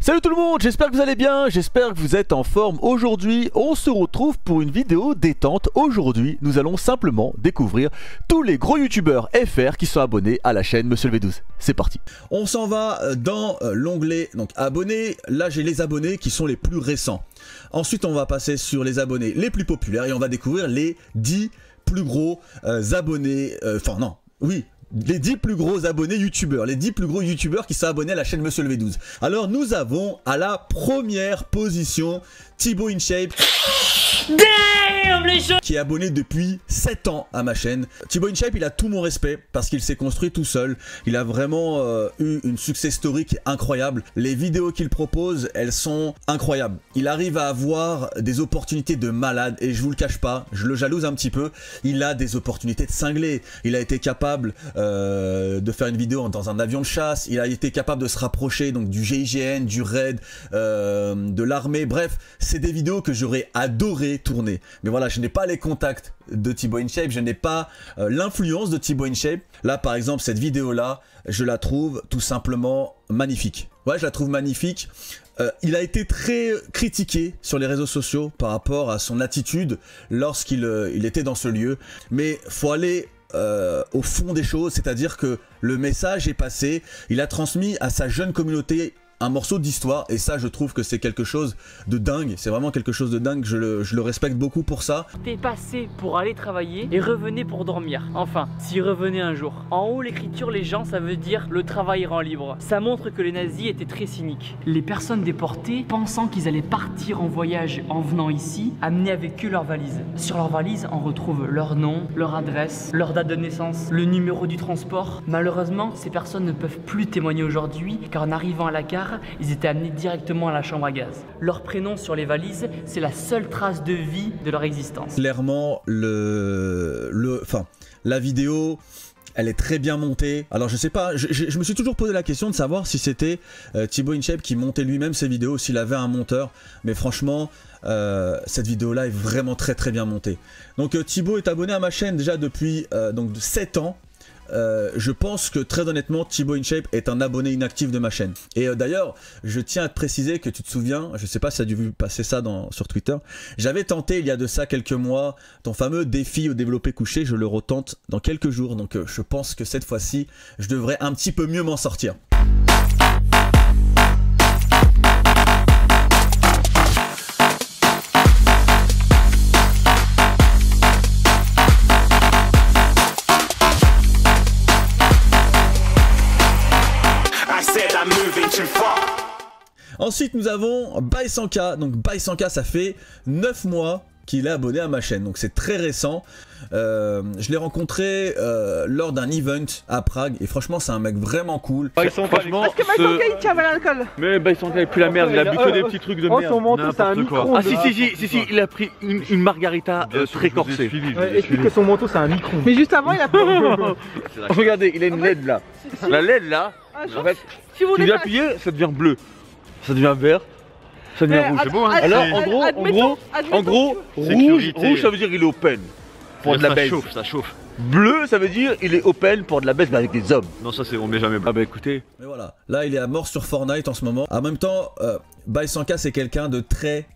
Salut tout le monde, j'espère que vous allez bien, j'espère que vous êtes en forme. Aujourd'hui, on se retrouve pour une vidéo détente. Aujourd'hui, nous allons simplement découvrir tous les gros youtubeurs FR qui sont abonnés à la chaîne Monsieur le V12. C'est parti. On s'en va dans l'onglet donc abonnés. Là, j'ai les abonnés qui sont les plus récents. Ensuite, on va passer sur les abonnés les plus populaires et on va découvrir les 10 plus gros abonnés. Les 10 plus gros abonnés youtubeurs, les 10 plus gros youtubeurs qui sont abonnés à la chaîne Monsieur le V12. Alors nous avons à la première position Thibaut InShape. Damn, les gens qui est abonné depuis 7 ans à ma chaîne. Thibaut InShape, il a tout mon respect parce qu'il s'est construit tout seul. Il a vraiment eu une success story qui est incroyable. Les vidéos qu'il propose, elles sont incroyables. Il arrive à avoir des opportunités de malade et je vous le cache pas, je le jalouse un petit peu. Il a des opportunités de cinglé. Il a été capable de faire une vidéo dans un avion de chasse. Il a été capable de se rapprocher donc du GIGN, du RAID, de l'armée. Bref, c'est des vidéos que j'aurais adoré tourner. Mais voilà, je n'ai pas les contacts de Thibaut InShape, je n'ai pas l'influence de Thibaut InShape. Là, par exemple, cette vidéo-là, je la trouve tout simplement magnifique. Ouais, je la trouve magnifique. Il a été très critiqué sur les réseaux sociaux par rapport à son attitude lorsqu'il était dans ce lieu. Mais faut aller au fond des choses, c'est-à-dire que le message est passé. Il a transmis à sa jeune communauté un morceau d'histoire et ça je trouve que c'est quelque chose de dingue, c'est vraiment quelque chose de dingue, je le respecte beaucoup pour ça. T'es passé pour aller travailler et revenez pour dormir, enfin, s'il revenait un jour. En haut l'écriture, les gens, ça veut dire le travail rend libre. Ça montre que les nazis étaient très cyniques. Les personnes déportées, pensant qu'ils allaient partir en voyage en venant ici, amenaient avec eux leurs valises. Sur leurs valises, on retrouve leur nom, leur adresse, leur date de naissance, le numéro du transport. Malheureusement, ces personnes ne peuvent plus témoigner aujourd'hui car en arrivant à la gare, ils étaient amenés directement à la chambre à gaz. Leur prénom sur les valises, c'est la seule trace de vie de leur existence. Clairement, la vidéo, elle est très bien montée. Alors je sais pas, je me suis toujours posé la question de savoir si c'était Thibaut InShape qui montait lui-même ses vidéos, s'il avait un monteur. Mais franchement, cette vidéo-là est vraiment très bien montée. Donc Thibaut est abonné à ma chaîne déjà depuis donc 7 ans. Je pense que très honnêtement Thibaut InShape est un abonné inactif de ma chaîne. Et d'ailleurs je tiens à te préciser que tu te souviens, je sais pas si tu as dû passer ça sur Twitter, j'avais tenté il y a de ça quelques mois ton fameux défi au développé couché, je le retente dans quelques jours. Donc je pense que cette fois-ci je devrais un petit peu mieux m'en sortir. Ensuite nous avons By100K, donc By100K ça fait 9 mois qu'il est abonné à ma chaîne, donc c'est très récent. Je l'ai rencontré lors d'un event à Prague et franchement c'est un mec vraiment cool. Franchement, est-ce que By100K il tient à l'alcool? Mais By100K il pue la merde, il a bu que des petits trucs de merde. Son manteau c'est un micron. Ah si, il a pris une margarita très corsée. Explique que son manteau c'est un micron. Mais juste avant il a pris... Regardez, il a une LED là. La LED là, en fait, si vous l'appuyez ça devient bleu. Ça devient vert, ça devient rouge. C'est bon, hein. Alors en gros, rouge ça veut dire il est open pour de la baisse. Ça chauffe. Bleu ça veut dire il est open pour de la baisse mais avec des hommes. Non ça c'est on met jamais bleu. Ah bah écoutez. Mais voilà, là il est à mort sur Fortnite en ce moment. En même temps, By100K c'est quelqu'un de très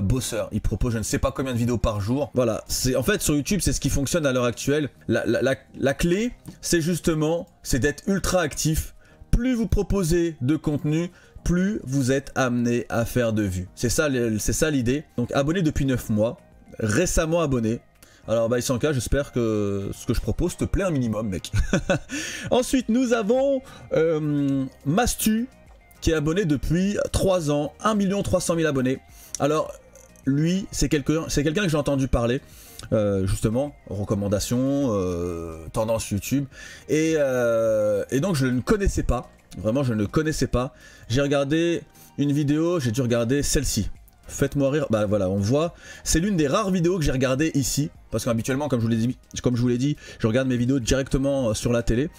bosseur. Il propose je ne sais pas combien de vidéos par jour. Voilà, en fait sur YouTube c'est ce qui fonctionne à l'heure actuelle. La clé c'est justement d'être ultra actif. Plus vous proposez de contenu, plus vous êtes amené à faire de vues. C'est ça l'idée. Donc abonné depuis 9 mois, récemment abonné. Alors By100K, j'espère que ce que je propose te plaît un minimum mec. Ensuite nous avons Mastu qui est abonné depuis 3 ans, 1 300 000 abonnés. Alors lui c'est quelqu'un que j'ai entendu parler. Justement, recommandations, tendance YouTube et donc je ne connaissais pas, vraiment je ne connaissais pas. J'ai regardé une vidéo, j'ai dû regarder celle-ci. Faites-moi rire, bah voilà on voit, c'est l'une des rares vidéos que j'ai regardé ici, parce qu'habituellement comme je vous l'ai dit, je regarde mes vidéos directement sur la télé.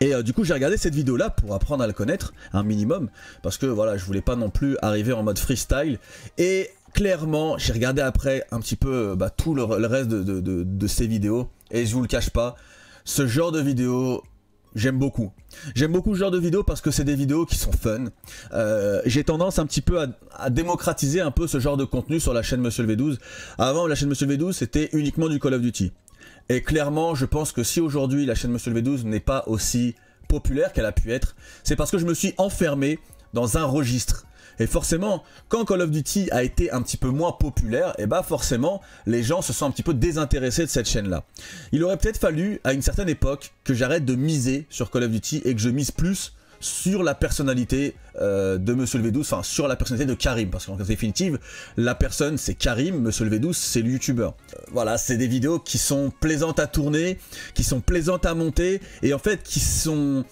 Et du coup j'ai regardé cette vidéo là pour apprendre à le connaître un minimum, parce que voilà je voulais pas non plus arriver en mode freestyle. Et clairement j'ai regardé après un petit peu tout le reste de ces vidéos, et je vous le cache pas, ce genre de vidéo j'aime beaucoup. J'aime beaucoup ce genre de vidéos parce que c'est des vidéos qui sont fun. J'ai tendance un petit peu à démocratiser un peu ce genre de contenu sur la chaîne Monsieur le V12. Avant, la chaîne Monsieur le V12, c'était uniquement du Call of Duty. Et clairement, je pense que si aujourd'hui la chaîne Monsieur le V12 n'est pas aussi populaire qu'elle a pu être, c'est parce que je me suis enfermé dans un registre. Et forcément, quand Call of Duty a été un petit peu moins populaire, et bah forcément, les gens se sont un petit peu désintéressés de cette chaîne-là. Il aurait peut-être fallu, à une certaine époque, que j'arrête de miser sur Call of Duty et que je mise plus sur la personnalité de Monsieur le V12, enfin sur la personnalité de Karim, parce qu'en définitive, la personne c'est Karim, Monsieur le V12 c'est le youtubeur. Voilà, c'est des vidéos qui sont plaisantes à tourner, qui sont plaisantes à monter, et en fait qui sont,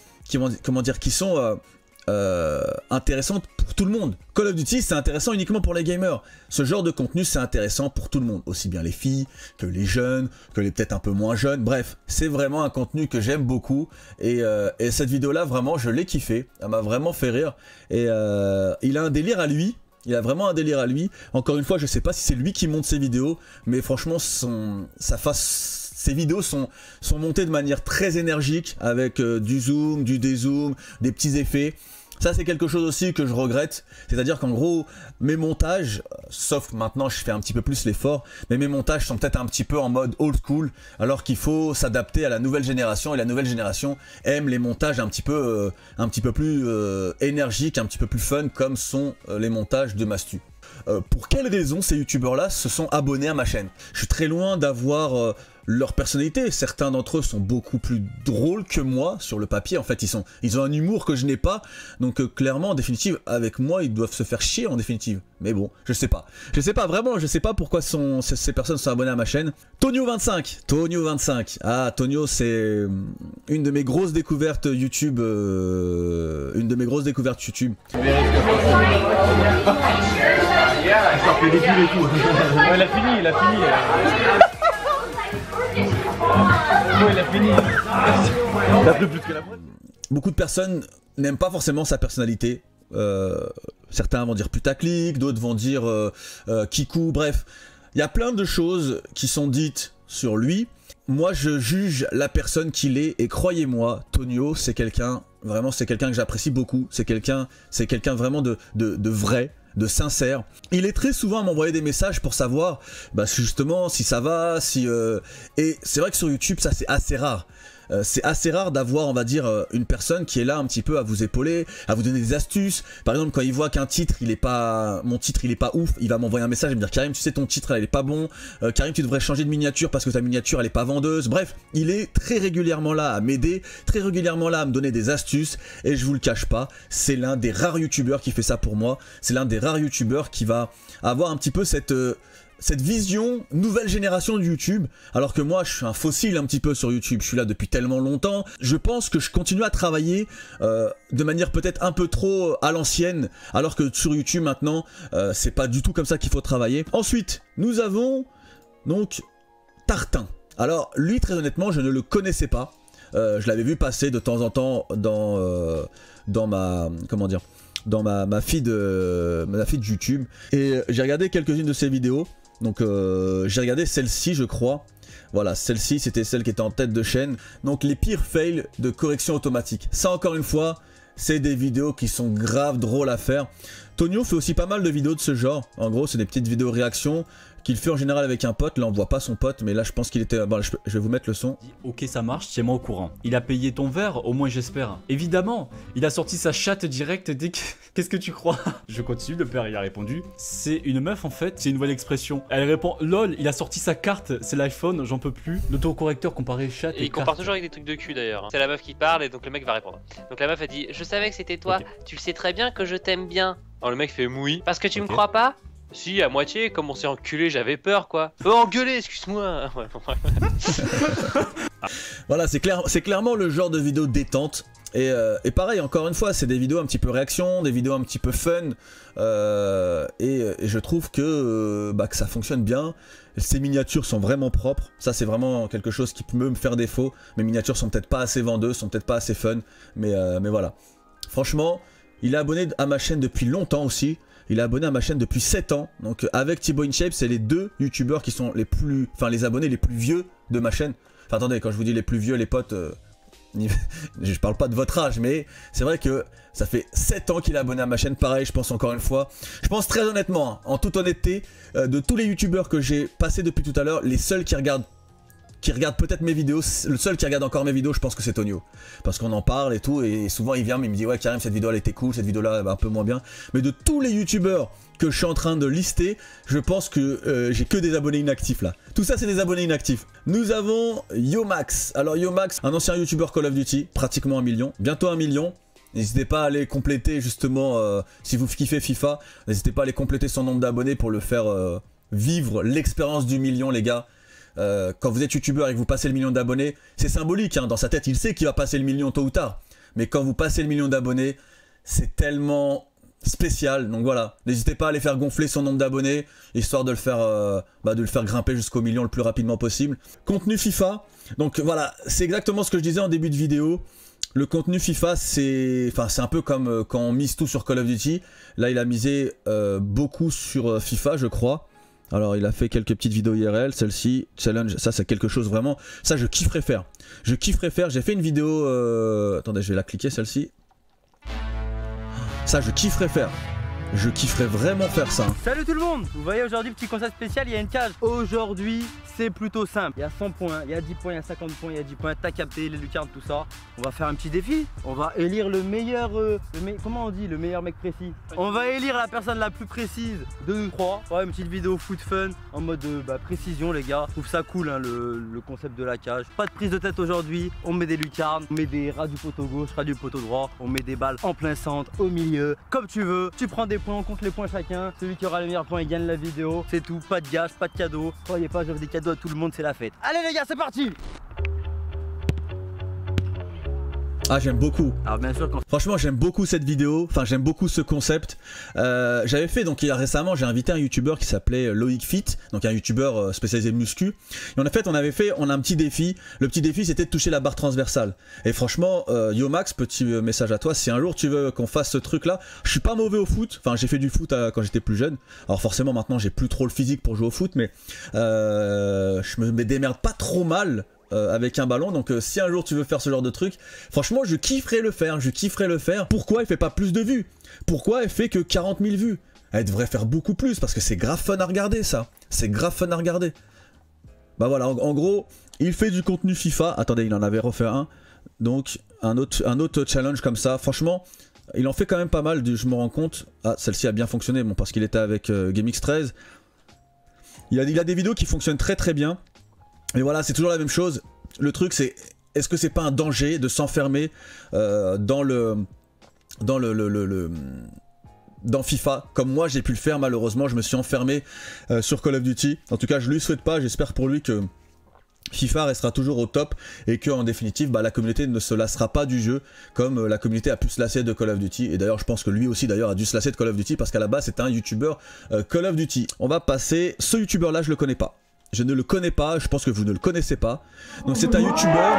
intéressantes pour tout le monde. Call of Duty c'est intéressant uniquement pour les gamers. Ce genre de contenu c'est intéressant pour tout le monde, aussi bien les filles que les jeunes, que les peut-être un peu moins jeunes. Bref, c'est vraiment un contenu que j'aime beaucoup et cette vidéo là vraiment je l'ai kiffé, elle m'a vraiment fait rire et il a un délire à lui. Il a vraiment un délire à lui. Encore une fois, je sais pas si c'est lui qui monte ses vidéos, mais franchement ses vidéos sont montées de manière très énergique avec du zoom, du dézoom, des petits effets. Ça c'est quelque chose aussi que je regrette, c'est-à-dire qu'en gros mes montages, sauf que maintenant je fais un petit peu plus l'effort, mais mes montages sont peut-être un petit peu en mode old school, alors qu'il faut s'adapter à la nouvelle génération, et la nouvelle génération aime les montages un petit peu plus énergiques, un petit peu plus fun, comme sont les montages de Mastu. Pour quelles raisons ces youtubeurs là se sont abonnés à ma chaîne? Je suis très loin d'avoir leur personnalité, certains d'entre eux sont beaucoup plus drôles que moi sur le papier, en fait ils ont un humour que je n'ai pas, donc clairement en définitive avec moi ils doivent se faire chier en définitive, mais bon je sais pas vraiment, je sais pas pourquoi ces personnes sont abonnées à ma chaîne. Tonio25, ah Tonio c'est une de mes grosses découvertes YouTube, Elle a fini. Il a fini. Il a pris plus que la moitié. Beaucoup de personnes n'aiment pas forcément sa personnalité. Certains vont dire putaclic, d'autres vont dire kikou, bref. Il y a plein de choses qui sont dites sur lui. Moi, je juge la personne qu'il est et croyez-moi, Tonio, c'est quelqu'un que j'apprécie beaucoup. C'est quelqu'un vraiment de vrai, de sincère. Il est très souvent à m'envoyer des messages pour savoir justement si ça va, et c'est vrai que sur YouTube ça c'est assez rare. C'est assez rare d'avoir, on va dire, une personne qui est là un petit peu à vous épauler, à vous donner des astuces. Par exemple, quand il voit qu'un titre, mon titre il est pas ouf, il va m'envoyer un message et me dire Karim, tu sais ton titre elle est pas bon, Karim tu devrais changer de miniature parce que ta miniature elle est pas vendeuse. Bref, il est très régulièrement là à m'aider, très régulièrement là à me donner des astuces et je vous le cache pas, c'est l'un des rares youtubeurs qui fait ça pour moi. C'est l'un des rares youtubeurs qui va avoir un petit peu cette vision nouvelle génération de YouTube, alors que moi je suis un fossile un petit peu sur YouTube, je suis là depuis tellement longtemps, je pense que je continue à travailler de manière peut-être un peu trop à l'ancienne, alors que sur YouTube maintenant c'est pas du tout comme ça qu'il faut travailler. Ensuite nous avons donc Tartin. Alors lui très honnêtement je ne le connaissais pas, je l'avais vu passer de temps en temps dans ma feed YouTube, et j'ai regardé quelques-unes de ses vidéos. Donc j'ai regardé celle-ci je crois, voilà celle-ci c'était celle qui était en tête de chaîne, donc les pires fails de correction automatique. Ça encore une fois c'est des vidéos qui sont grave drôles à faire. Tonio fait aussi pas mal de vidéos de ce genre, en gros c'est des petites vidéos réactions qu'il fait en général avec un pote. Là on voit pas son pote mais là je pense qu'il était... Bon je vais vous mettre le son. Ok ça marche, tiens-moi au courant. Il a payé ton verre, au moins j'espère. Évidemment, il a sorti sa chatte directe dès que... Qu'est-ce que tu crois? Je continue, le père il a répondu. C'est une meuf en fait, c'est une nouvelle expression. Elle répond lol, il a sorti sa carte, c'est l'iPhone, j'en peux plus. L'autocorrecteur comparé chat et il compare toujours avec des trucs de cul d'ailleurs. C'est la meuf qui parle et donc le mec va répondre. Donc la meuf a dit je savais que c'était toi, okay. Tu le sais très bien que je t'aime bien. Alors le mec fait oui. Parce que tu me crois pas? Si, à moitié, comme on s'est enculé, j'avais peur quoi. Faut engueuler, excuse-moi. Voilà, c'est clairement le genre de vidéo détente. Et pareil, encore une fois, c'est des vidéos un petit peu réaction, des vidéos un petit peu fun. Et je trouve que ça fonctionne bien. Ces miniatures sont vraiment propres. Ça, c'est vraiment quelque chose qui peut me faire défaut. Mes miniatures sont peut-être pas assez vendeuses, sont peut-être pas assez fun. Mais voilà. Franchement, il est abonné à ma chaîne depuis longtemps aussi. Il est abonné à ma chaîne depuis 7 ans, donc avec Thibaut InShape, c'est les deux youtubeurs qui sont les abonnés les plus vieux de ma chaîne. Enfin attendez, quand je vous dis les plus vieux, les potes, je parle pas de votre âge, mais c'est vrai que ça fait 7 ans qu'il est abonné à ma chaîne. Pareil, je pense encore une fois, je pense très honnêtement, hein, en toute honnêteté, de tous les youtubeurs que j'ai passés depuis tout à l'heure, les seuls qui regardent peut-être mes vidéos, le seul qui regarde encore mes vidéos, je pense que c'est Tonio. Parce qu'on en parle et tout, et souvent il vient mais il me dit ouais Karim, cette vidéo elle était cool, cette vidéo là un peu moins bien. Mais de tous les youtubeurs que je suis en train de lister, je pense que j'ai que des abonnés inactifs là. Tout ça c'est des abonnés inactifs. Nous avons Yomax. Alors Yomax, un ancien youtubeur Call of Duty, pratiquement 1 million, bientôt 1 million. N'hésitez pas à aller compléter justement, si vous kiffez FIFA, n'hésitez pas à aller compléter son nombre d'abonnés pour le faire vivre l'expérience du million les gars. Quand vous êtes youtubeur et que vous passez le million d'abonnés, c'est symbolique, hein, dans sa tête il sait qu'il va passer le million tôt ou tard. Mais quand vous passez le million d'abonnés, c'est tellement spécial, donc voilà. N'hésitez pas à aller faire gonfler son nombre d'abonnés, histoire de le faire grimper jusqu'au million le plus rapidement possible. Contenu FIFA, donc voilà, c'est exactement ce que je disais en début de vidéo. Le contenu FIFA, c'est un peu comme quand on mise tout sur Call of Duty. Là il a misé beaucoup sur FIFA je crois. Alors il a fait quelques petites vidéos IRL, celle-ci, challenge, ça c'est quelque chose vraiment, ça je kifferais faire. Je kifferais faire, j'ai fait une vidéo, attendez je vais la cliquer celle-ci. Ça je kifferais faire. Je kifferais vraiment faire ça. Salut tout le monde. Vous voyez aujourd'hui petit conseil spécial, il y a une cage. Aujourd'hui c'est plutôt simple. Il y a 100 points, il y a 10 points, il y a 50 points, il y a 10 points. T'as capté les lucarnes, tout ça. On va faire un petit défi. On va élire le meilleur, comment on dit, le meilleur mec précis. On va élire la personne la plus précise de nous trois. Ouais, une petite vidéo foot fun en mode précision les gars. Je trouve ça cool hein, le concept de la cage. Pas de prise de tête aujourd'hui. On met des lucarnes, on met des ras du poteau gauche, ras du poteau droit. On met des balles en plein centre, au milieu, comme tu veux. Tu prends des points, on compte les points chacun. Celui qui aura le meilleur point il gagne la vidéo. C'est tout, pas de gage, pas de cadeau. Croyez pas, j'offre des cadeaux à tout le monde, c'est la fête. Allez les gars, c'est parti. Ah j'aime beaucoup. Alors bien sûr franchement j'aime beaucoup cette vidéo, enfin j'aime beaucoup ce concept. J'avais fait donc récemment, j'ai invité un youtubeur qui s'appelait Loïc Fit, donc un youtubeur spécialisé muscu. Et en fait on a un petit défi. Le petit défi c'était de toucher la barre transversale. Et franchement Yomax, petit message à toi, si un jour tu veux qu'on fasse ce truc là, je suis pas mauvais au foot, enfin j'ai fait du foot quand j'étais plus jeune. Alors forcément maintenant j'ai plus trop le physique pour jouer au foot, mais je me démerde pas trop mal avec un ballon, donc si un jour tu veux faire ce genre de truc, franchement je kifferais le faire, Pourquoi elle fait pas plus de vues? Pourquoi elle fait que 40 000 vues? Elle devrait faire beaucoup plus, parce que c'est grave fun à regarder ça, c'est grave fun à regarder. Bah voilà, en gros, il fait du contenu FIFA, attendez il en avait refait un, donc un autre challenge comme ça, franchement, il en fait quand même pas mal, je me rends compte. Ah celle-ci a bien fonctionné, bon parce qu'il était avec GameX13, il a des vidéos qui fonctionnent très très bien. Mais voilà, c'est toujours la même chose. Le truc c'est, est-ce que c'est pas un danger de s'enfermer dans FIFA, comme moi j'ai pu le faire malheureusement, je me suis enfermé sur Call of Duty. En tout cas je lui souhaite pas, j'espère pour lui que FIFA restera toujours au top et que en définitive la communauté ne se lassera pas du jeu comme la communauté a pu se lasser de Call of Duty. Et d'ailleurs je pense que lui aussi d'ailleurs a dû se lasser de Call of Duty parce qu'à la base c'était un youtubeur Call of Duty. On va passer, ce youtubeur là je le connais pas. Je ne le connais pas, je pense que vous ne le connaissez pas. Donc c'est un youtubeur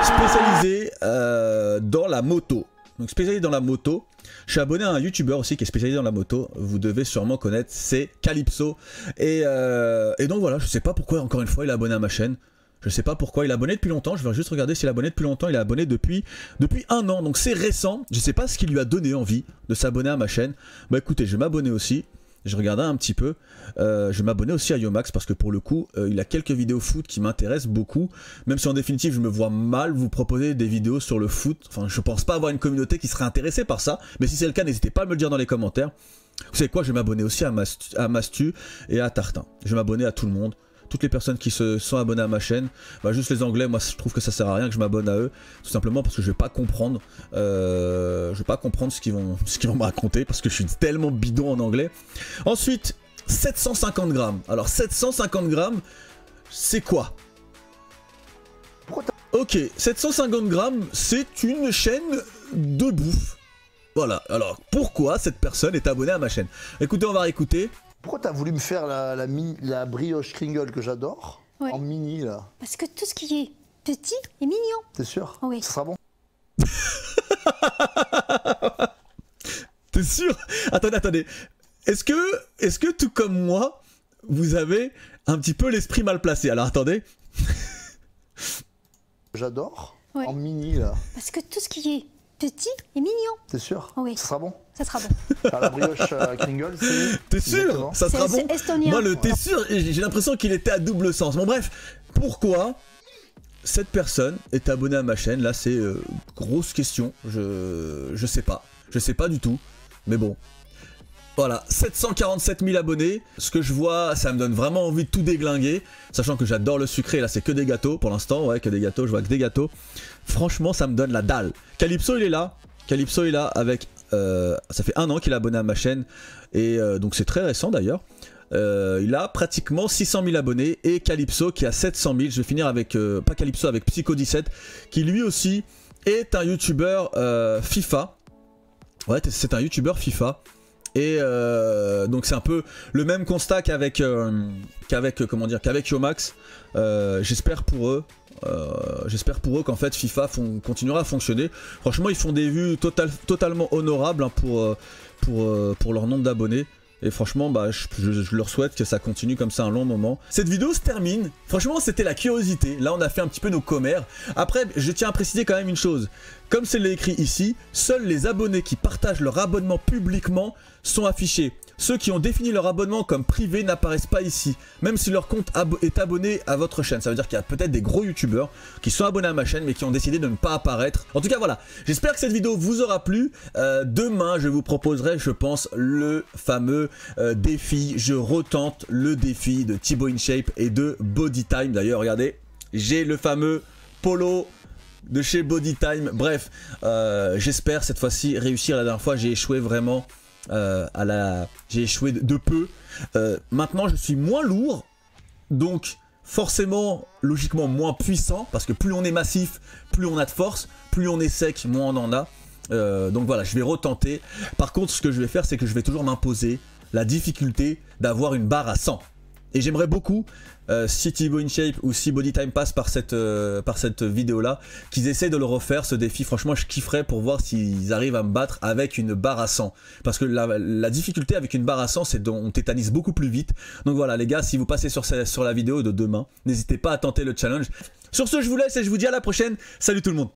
spécialisé dans la moto. Donc spécialisé dans la moto. Je suis abonné à un youtubeur aussi qui est spécialisé dans la moto. Vous devez sûrement connaître, c'est Calypso. Et donc voilà, je sais pas pourquoi encore une fois il est abonné à ma chaîne. Je sais pas pourquoi, il est abonné depuis longtemps, je vais juste regarder s'il est abonné depuis longtemps, il est abonné depuis 1 an, donc c'est récent. Je sais pas ce qui lui a donné envie de s'abonner à ma chaîne. Bah écoutez, je vais m'abonner aussi. Je regardais un petit peu, je vais m'abonner aussi à Yomax parce que pour le coup, il a quelques vidéos foot qui m'intéressent beaucoup. Même si en définitive, je me vois mal vous proposer des vidéos sur le foot. Enfin, je pense pas avoir une communauté qui serait intéressée par ça. Mais si c'est le cas, n'hésitez pas à me le dire dans les commentaires. Vous savez quoi, je vais m'abonner aussi à Mastu et à Tartin. Je vais m'abonner à tout le monde. Toutes les personnes qui se sont abonnées à ma chaîne, juste les anglais, moi je trouve que ça sert à rien que je m'abonne à eux, tout simplement parce que je vais pas comprendre, ce qu'ils vont me raconter parce que je suis tellement bidon en anglais. Ensuite, 750 grammes. Alors 750 grammes, c'est quoi? Ok, 750 grammes, c'est une chaîne de bouffe. Voilà, alors pourquoi cette personne est abonnée à ma chaîne? Écoutez, on va réécouter. Pourquoi t'as voulu me faire la brioche Kringle que j'adore en mini là? Parce que tout ce qui est petit est mignon. T'es sûr? Oui. Ça sera bon. T'es sûr? Attendez. Est-ce que tout comme moi, vous avez un petit peu l'esprit mal placé? Alors attendez. J'adore. en mini là. Parce que tout ce qui est petit et mignon. T'es sûr? Oui. Ça sera bon? Ça sera bon. La brioche Kringle, c'est... T'es sûr? Ça sera bon? Estonien. Moi, le t'es sûr, j'ai l'impression qu'il était à double sens. Bon bref, pourquoi cette personne est abonnée à ma chaîne? Là, c'est grosse question. Je sais pas. Je sais pas du tout. Mais bon. Voilà, 747 000 abonnés. Ce que je vois, ça me donne vraiment envie de tout déglinguer. Sachant que j'adore le sucré. Là, c'est que des gâteaux pour l'instant. Ouais, que des gâteaux. Je vois que des gâteaux. Franchement, ça me donne la dalle. Calypso, il est là. Calypso est là avec... ça fait 1 an qu'il est abonné à ma chaîne. Et donc, c'est très récent d'ailleurs. Il a pratiquement 600 000 abonnés. Et Calypso qui a 700 000. Je vais finir avec... pas Calypso, avec Psycho17. Qui lui aussi est un youtubeur FIFA. Ouais, c'est un youtubeur FIFA. Et donc c'est un peu le même constat qu'avec Yomax. J'espère pour eux qu'en fait FIFA continuera à fonctionner. Franchement, ils font des vues totalement honorables hein, pour leur nombre d'abonnés. Et franchement, bah, je leur souhaite que ça continue comme ça un long moment. Cette vidéo se termine. Franchement, c'était la curiosité. Là, on a fait un petit peu nos commères. Après, je tiens à préciser quand même une chose. Comme c'est écrit ici, seuls les abonnés qui partagent leur abonnement publiquement sont affichés. Ceux qui ont défini leur abonnement comme privé n'apparaissent pas ici, même si leur compte est abonné à votre chaîne. Ça veut dire qu'il y a peut-être des gros youtubeurs qui sont abonnés à ma chaîne mais qui ont décidé de ne pas apparaître. En tout cas voilà, j'espère que cette vidéo vous aura plu. Demain je vous proposerai, je pense, le fameux défi. Je retente le défi de Thibaut InShape et de Bodytime. D'ailleurs regardez, j'ai le fameux polo de chez Bodytime. Bref, j'espère cette fois-ci réussir. La dernière fois j'ai échoué vraiment. J'ai échoué de peu. Maintenant je suis moins lourd, donc forcément logiquement moins puissant, parce que plus on est massif, plus on a de force, plus on est sec, moins on en a. Donc voilà, je vais retenter. Par contre, ce que je vais faire, c'est que je vais toujours m'imposer la difficulté d'avoir une barre à 100. Et j'aimerais beaucoup, si Thibaut InShape ou si Bodytime passe par cette vidéo là, qu'ils essaient de le refaire ce défi. Franchement je kifferais pour voir s'ils arrivent à me battre avec une barre à 100. Parce que la difficulté avec une barre à 100, c'est qu'on tétanise beaucoup plus vite. Donc voilà les gars, si vous passez sur la vidéo de demain, n'hésitez pas à tenter le challenge. Sur ce, je vous laisse et je vous dis à la prochaine. Salut tout le monde.